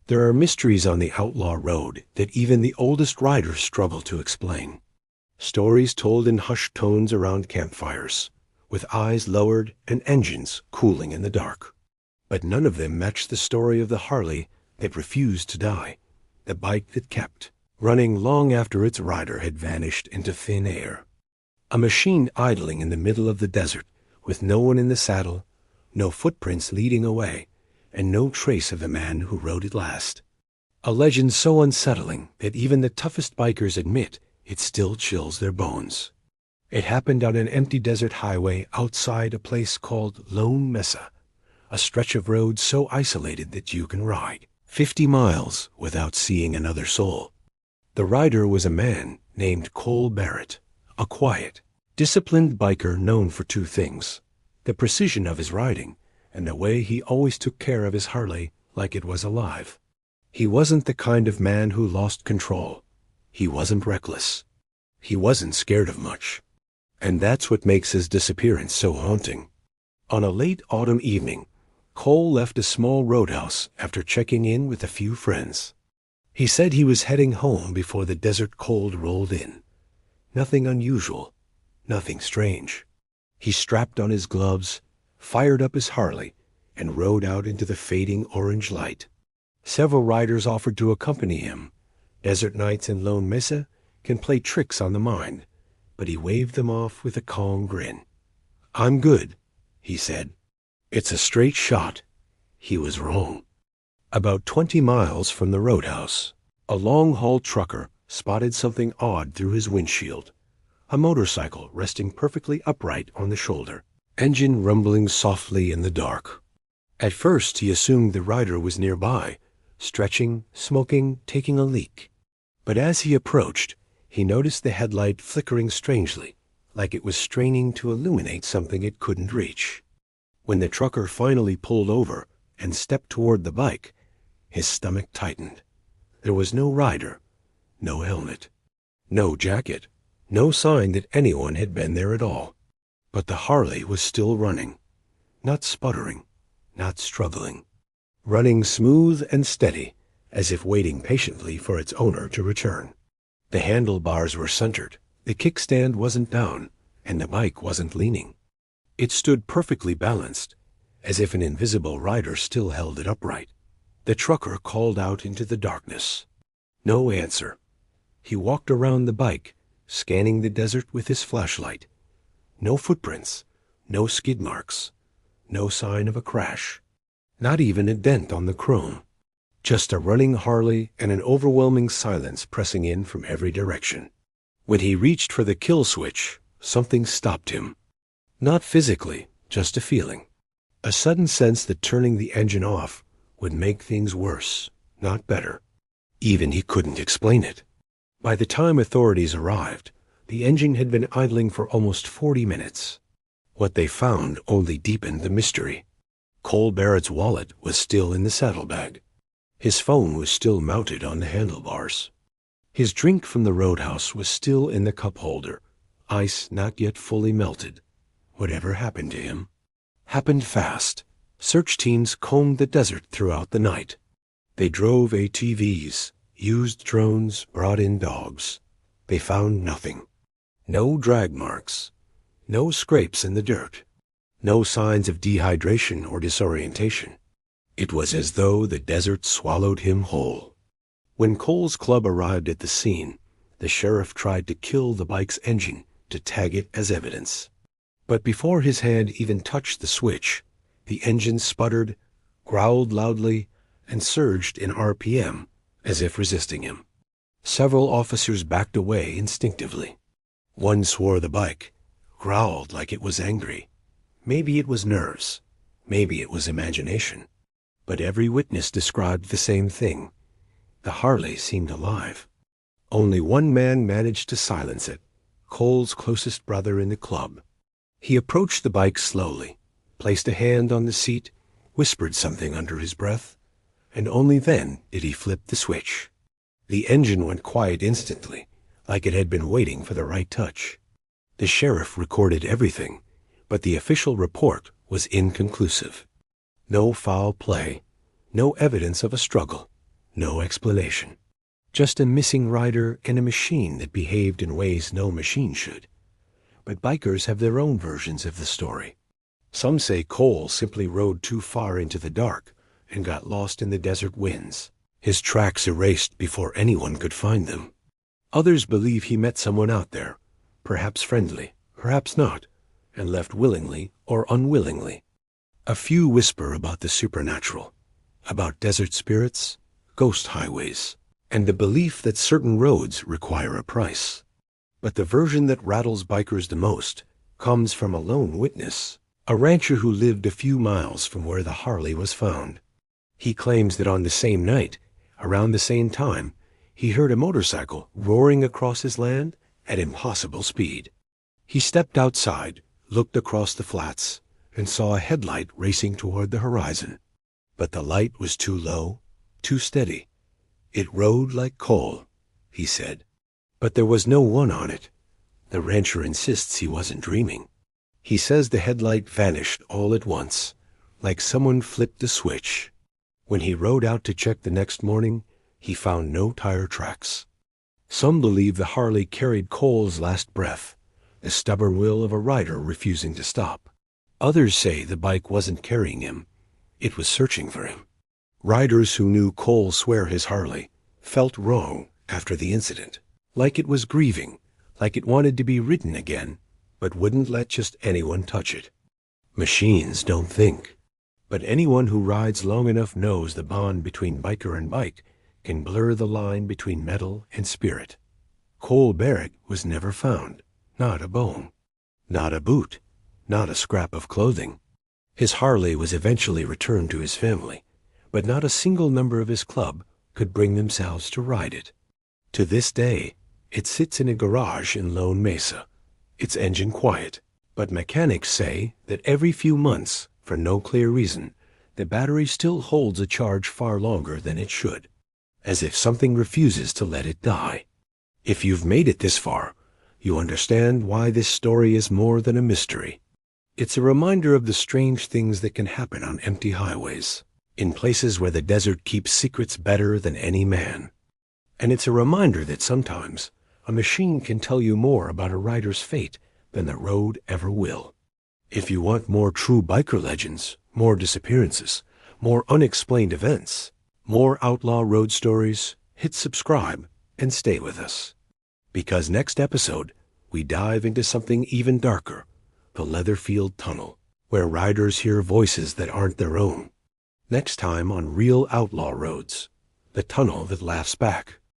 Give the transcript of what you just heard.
There are mysteries on the Outlaw Road that even the oldest riders struggle to explain. Stories told in hushed tones around campfires, with eyes lowered and engines cooling in the dark. But none of them match the story of the Harley that refused to die, the bike that kept, running long after its rider had vanished into thin air. A machine idling in the middle of the desert, with no one in the saddle, no footprints leading away, and no trace of the man who rode it last. A legend so unsettling that even the toughest bikers admit it still chills their bones. It happened on an empty desert highway outside a place called Lone Mesa, a stretch of road so isolated that you can ride 50 miles without seeing another soul. The rider was a man named Cole Barrett, a quiet, disciplined biker known for two things: the precision of his riding and the way he always took care of his Harley like it was alive. He wasn't the kind of man who lost control. He wasn't reckless. He wasn't scared of much. And that's what makes his disappearance so haunting. On a late autumn evening, Cole left a small roadhouse after checking in with a few friends. He said he was heading home before the desert cold rolled in. Nothing unusual, nothing strange. He strapped on his gloves, fired up his Harley, and rode out into the fading orange light. Several riders offered to accompany him. Desert nights in Lone Mesa can play tricks on the mind, but he waved them off with a calm grin. "I'm good," he said. "It's a straight shot." He was wrong. About 20 miles from the roadhouse, a long-haul trucker spotted something odd through his windshield. A motorcycle resting perfectly upright on the shoulder, engine rumbling softly in the dark. At first he assumed the rider was nearby, stretching, smoking, taking a leak. But as he approached, he noticed the headlight flickering strangely, like it was straining to illuminate something it couldn't reach. When the trucker finally pulled over and stepped toward the bike, his stomach tightened. There was no rider, no helmet, no jacket, no sign that anyone had been there at all. But the Harley was still running, not sputtering, not struggling, running smooth and steady, as if waiting patiently for its owner to return. The handlebars were centered, the kickstand wasn't down, and the bike wasn't leaning. It stood perfectly balanced, as if an invisible rider still held it upright. The trucker called out into the darkness. No answer. He walked around the bike, scanning the desert with his flashlight. No footprints, no skid marks, no sign of a crash, not even a dent on the chrome. Just a running Harley and an overwhelming silence pressing in from every direction. When he reached for the kill switch, something stopped him. Not physically, just a feeling. A sudden sense that turning the engine off would make things worse, not better. Even he couldn't explain it. By the time authorities arrived, the engine had been idling for almost 40 minutes. What they found only deepened the mystery. Cole Barrett's wallet was still in the saddlebag. His phone was still mounted on the handlebars. His drink from the roadhouse was still in the cup holder, ice not yet fully melted. Whatever happened to him happened fast. Search teams combed the desert throughout the night. They drove ATVs, used drones, brought in dogs. They found nothing. No drag marks, no scrapes in the dirt, no signs of dehydration or disorientation. It was as though the desert swallowed him whole. When Cole's club arrived at the scene, the sheriff tried to kill the bike's engine to tag it as evidence. But before his hand even touched the switch, the engine sputtered, growled loudly, and surged in RPM as if resisting him. Several officers backed away instinctively. One swore the bike, growled like it was angry. Maybe it was nerves, maybe it was imagination. But every witness described the same thing. The Harley seemed alive. Only one man managed to silence it, Cole's closest brother in the club. He approached the bike slowly, placed a hand on the seat, whispered something under his breath, and only then did he flip the switch. The engine went quiet instantly, like it had been waiting for the right touch. The sheriff recorded everything, but the official report was inconclusive. No foul play, no evidence of a struggle, No explanation. Just a missing rider and a machine that behaved in ways no machine should. But bikers have their own versions of the story. Some say Cole simply rode too far into the dark and got lost in the desert winds, his tracks erased before anyone could find them. Others believe he met someone out there, perhaps friendly, perhaps not, and left willingly or unwillingly. A few whisper about the supernatural, about desert spirits, ghost highways, and the belief that certain roads require a price. But the version that rattles bikers the most comes from a lone witness, a rancher who lived a few miles from where the Harley was found. He claims that on the same night, around the same time, he heard a motorcycle roaring across his land at impossible speed. He stepped outside, looked across the flats, and saw a headlight racing toward the horizon. But the light was too low, too steady. It rode like coal, he said. But there was no one on it. The rancher insists he wasn't dreaming. He says the headlight vanished all at once, like someone flipped the switch. When he rode out to check the next morning, he found no tire tracks. Some believe the Harley carried Cole's last breath, the stubborn will of a rider refusing to stop. Others say the bike wasn't carrying him. It was searching for him. Riders who knew Cole swear his Harley felt wrong after the incident, like it was grieving, like it wanted to be ridden again, but wouldn't let just anyone touch it. Machines don't think. But anyone who rides long enough knows the bond between biker and bike can blur the line between metal and spirit. Cole Barrett was never found. Not a bone. Not a boot. Not a scrap of clothing. His Harley was eventually returned to his family, but not a single member of his club could bring themselves to ride it. To this day, it sits in a garage in Lone Mesa, its engine quiet, but mechanics say that every few months, for no clear reason, the battery still holds a charge far longer than it should, as if something refuses to let it die. If you've made it this far, you understand why this story is more than a mystery. It's a reminder of the strange things that can happen on empty highways, in places where the desert keeps secrets better than any man. And it's a reminder that sometimes a machine can tell you more about a rider's fate than the road ever will. If you want more true biker legends, more disappearances, more unexplained events, more outlaw road stories, hit subscribe and stay with us. Because next episode, we dive into something even darker, the Leatherfield Tunnel, where riders hear voices that aren't their own. Next time on Real Outlaw Roads, the tunnel that laughs back.